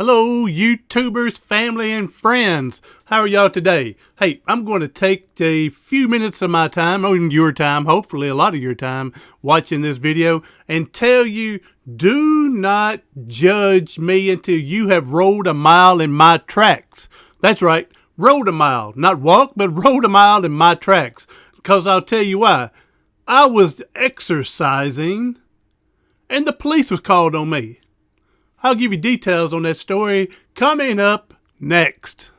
Hello, YouTubers, family, and friends. How are y'all today? Hey, I'm going to take a few minutes of my time, or your time, hopefully a lot of your time, watching this video and tell you, do not judge me until you have rolled a mile in my tracks. That's right, rode a mile. Not walked, but rode a mile in my tracks. Because I'll tell you why. I was exercising and the police was called on me. I'll give you details on that story coming up next.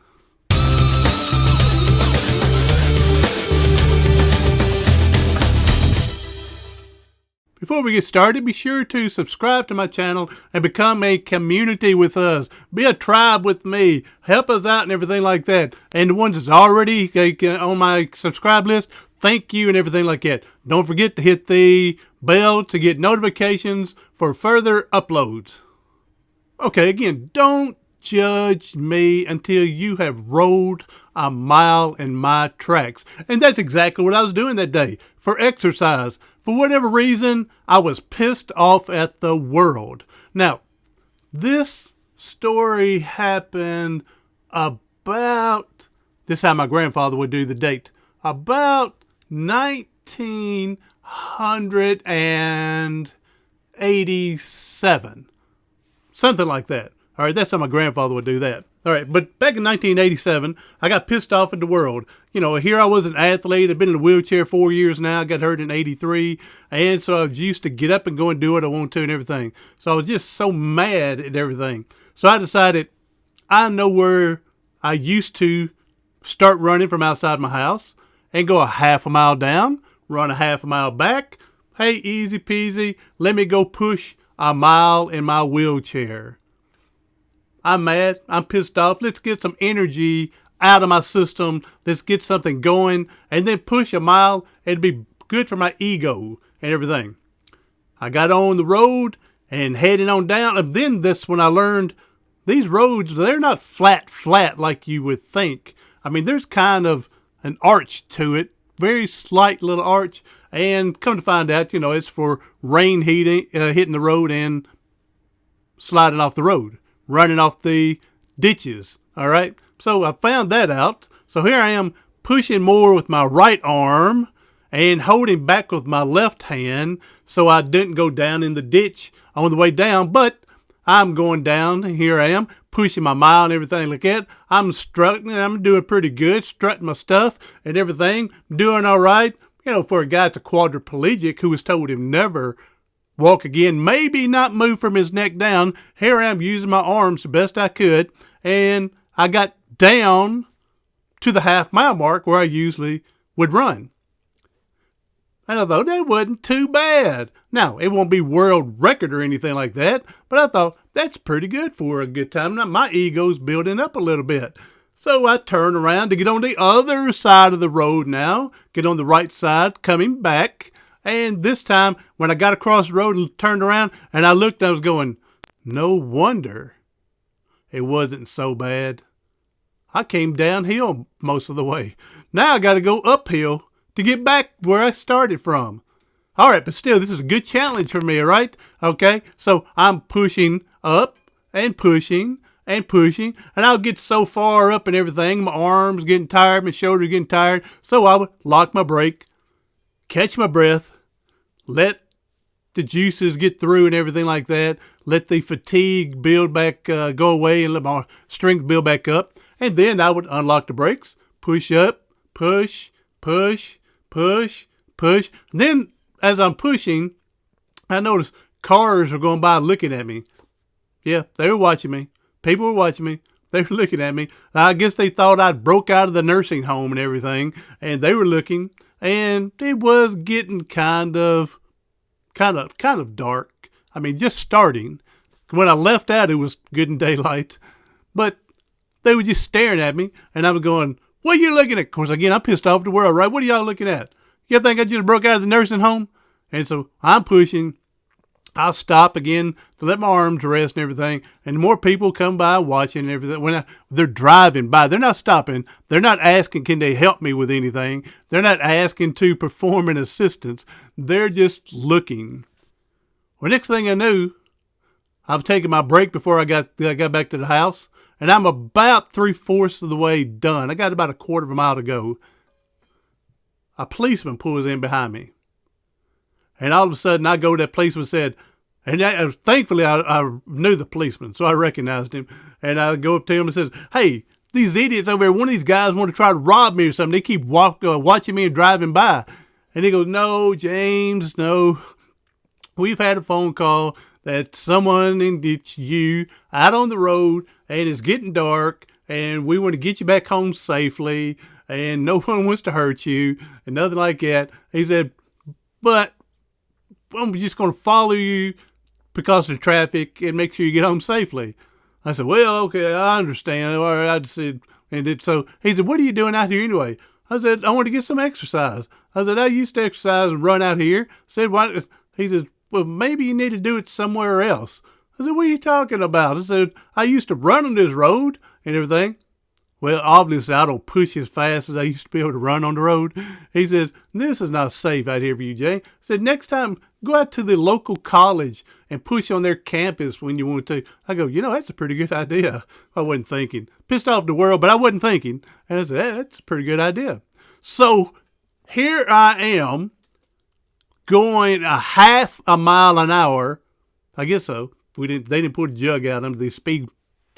Before we get started, be sure to subscribe to my channel and become a community with us. Be a tribe with me. Help us out and everything like that. And the ones that's already on my subscribe list, thank you and everything like that. Don't forget to hit the bell to get notifications for further uploads. Okay, again, don't judge me until you have rolled a mile in my tracks. And that's exactly what I was doing that day for exercise. For whatever reason, I was pissed off at the world. Now, this story happened about, this is how my grandfather would do the date, about 1987. Something like that. All right, that's how my grandfather would do that. All right, but back in 1987, I got pissed off at the world. You know, here I was an athlete. I've been in a wheelchair 4 years now. I got hurt in 83. And so I was used to get up and go and do what I want to and everything. So I was just so mad at everything. So I decided I know where I used to start running from outside my house and go a half a mile down, run a half a mile back. Hey, easy peasy. Let me go push a mile in my wheelchair. I'm mad. I'm pissed off. Let's get some energy out of my system. Let's get something going and then push a mile. It'd be good for my ego and everything. I got on the road and heading on down. And then this when I learned these roads, they're not flat like you would think. I mean, there's kind of an arch to it. Very slight little arch. And come to find out, you know, it's for rain hitting the road and sliding off the road, running off the ditches. All right. So I found that out. So here I am pushing more with my right arm and holding back with my left hand so I didn't go down in the ditch on the way down. But I'm going down. Here I am pushing my mile and everything like that. I'm strutting and I'm doing pretty good, strutting my stuff and everything, doing all right. You know, for a guy that's a quadriplegic who was told him never walk again, maybe not move from his neck down, here I am using my arms the best I could, and I got down to the half mile mark where I usually would run. And I thought that wasn't too bad. Now, it won't be world record or anything like that, but I thought that's pretty good for a good time. Now, my ego's building up a little bit. So I turn around to get on the other side of the road now, get on the right side, coming back. And this time, when I got across the road and turned around, and I looked, I was going, no wonder it wasn't so bad. I came downhill most of the way. Now I got to go uphill to get back where I started from. All right, but still, this is a good challenge for me, all right? Okay, so I'm pushing up and pushing and pushing, and I'll get so far up and everything, my arms getting tired, my shoulders getting tired, so I would lock my brake, catch my breath, let the juices get through and everything like that, let the fatigue build back, go away, and let my strength build back up, and then I would unlock the brakes, push up, push, push, push, push. And then as I'm pushing, I noticed cars are going by looking at me. Yeah, they were watching me. People were watching me. They were looking at me. I guess they thought I'd broke out of the nursing home and everything. And they were looking. And it was getting kind of dark. I mean, just starting. When I left out, it was good in daylight. But they were just staring at me. And I was going, what are you looking at? Of course, again, I'm pissed off at the world, right? What are y'all looking at? You think I just broke out of the nursing home? And so I'm pushing. I'll stop again to let my arms rest and everything. And more people come by watching and everything. When they're driving by, they're not stopping. They're not asking, can they help me with anything? They're not asking to perform an assistance. They're just looking. Well, next thing I knew, I'm taking my break before I got back to the house, and I'm about 3/4 of the way done. I got about a quarter of a mile to go. A policeman pulls in behind me. And all of a sudden, I go to that policeman and said, and thankfully, I knew the policeman, so I recognized him. And I go up to him and says, "Hey, these idiots over here, one of these guys want to try to rob me or something. They keep watching me and driving by." And he goes, "No, James, no. We've had a phone call that someone gets you out on the road, and it's getting dark, and we want to get you back home safely, and no one wants to hurt you, and nothing like that." He said, "But I'm just going to follow you because of the traffic and make sure you get home safely." I said, "Well, okay, I understand." All right, I said, so he said, "What are you doing out here anyway?" I said, "I want to get some exercise." I said, "I used to exercise and run out here." I said, "Why?" He said, "Well, maybe you need to do it somewhere else." I said, "What are you talking about?" I said, "I used to run on this road and everything." Well, obviously, I don't push as fast as I used to be able to run on the road. He says, "This is not safe out here for you, Jay." I said, "Next time, go out to the local college and push on their campus when you want to." I go, "That's a pretty good idea." I wasn't thinking. Pissed off the world, but I wasn't thinking. And I said, "That's a pretty good idea." So here I am going a half a mile an hour. I guess so. They didn't put a jug out on me, the speed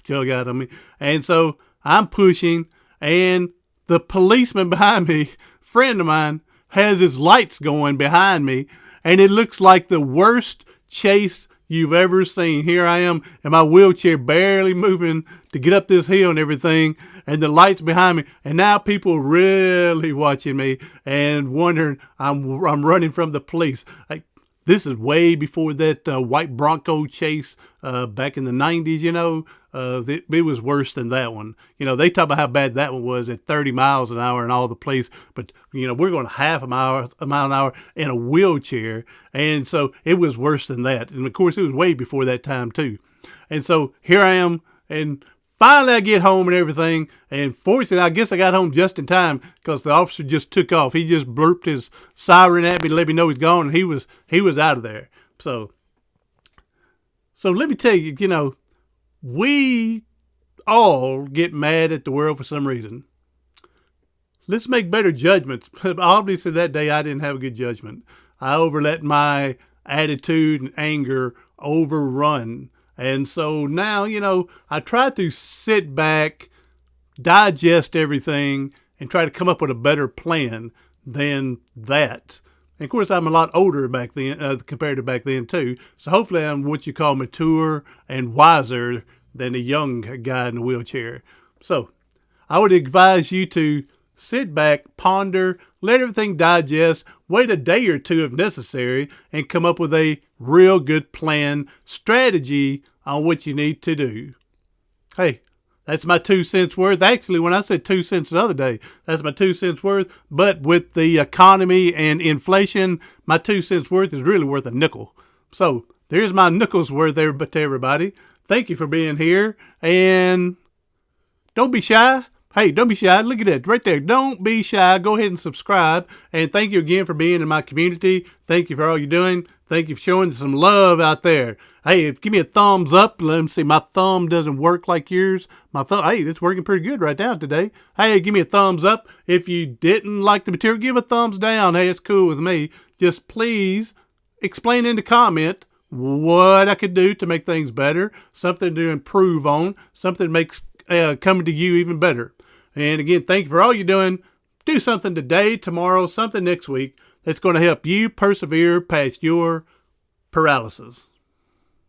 jug out on me. And so I'm pushing, and the policeman behind me, friend of mine, has his lights going behind me, and it looks like the worst chase you've ever seen. Here I am in my wheelchair, barely moving to get up this hill and everything, and the lights behind me, and now people really watching me and wondering I'm running from the police. This is way before that white Bronco chase back in the 90s, it was worse than that one. They talk about how bad that one was at 30 miles an hour and all the police, but, we're going half a mile an hour in a wheelchair, and so it was worse than that. And, of course, it was way before that time, too. And so here I am, and finally I get home and everything, and fortunately, I guess I got home just in time because the officer just took off. He just blurped his siren at me to let me know he's gone, and he was out of there. So let me tell you, we all get mad at the world for some reason. Let's make better judgments. Obviously, that day I didn't have a good judgment. I overlet my attitude and anger overrun. And so now, I try to sit back, digest everything, and try to come up with a better plan than that. And of course, I'm a lot older back then compared to back then, too. So hopefully I'm what you call mature and wiser than a young guy in a wheelchair. So I would advise you to sit back, ponder, let everything digest, wait a day or two if necessary, and come up with a real good plan, strategy on what you need to do. Hey, that's my 2 cents worth. Actually, when I said 2 cents the other day, that's my 2 cents worth. But with the economy and inflation, my 2 cents worth is really worth a nickel. So there's my nickels worth there to everybody. Thank you for being here. And don't be shy. Hey, don't be shy. Look at that right there. Don't be shy. Go ahead and subscribe. And thank you again for being in my community. Thank you for all you're doing. Thank you for showing some love out there. Hey, give me a thumbs up. Let me see. My thumb doesn't work like yours. Hey, it's working pretty good right now today. Hey, give me a thumbs up. If you didn't like the material, give a thumbs down. Hey, it's cool with me. Just please explain in the comment what I could do to make things better, something to improve on, something that makes coming to you even better. And again, thank you for all you're doing. Do something today, tomorrow, something next week that's going to help you persevere past your paralysis.